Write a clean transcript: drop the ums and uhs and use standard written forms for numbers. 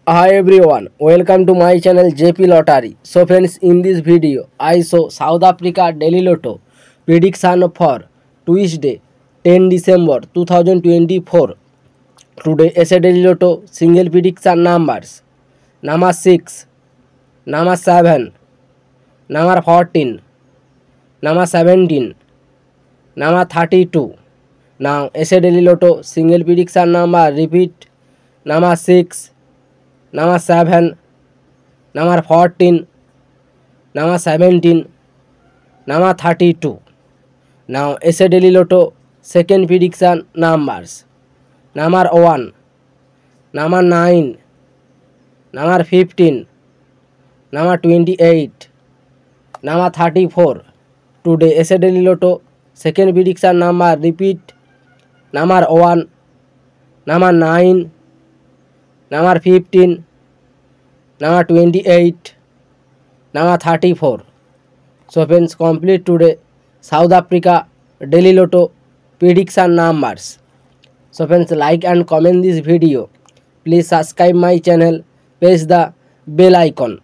Hi everyone, welcome to my channel JP Lottery. So friends, in this video I show South Africa Daily Lotto prediction for Tuesday 10 December 2024. Today SA Daily Lotto single prediction numbers number 6, number 7, number 14, number 17, number 32. Now SA Daily Lotto single prediction number repeat number 6, number 7, number 14, number 17, number 32. Now SA Daily Lotto second prediction numbers number 1, number 9, number 15, number 28, number 34. Today SA Daily Lotto second prediction number repeat number 1, number 9, number 15, number 28, number 34. So friends, complete today South Africa Daily Lotto prediction numbers. So friends, like and comment this video. Please subscribe my channel, press the bell icon.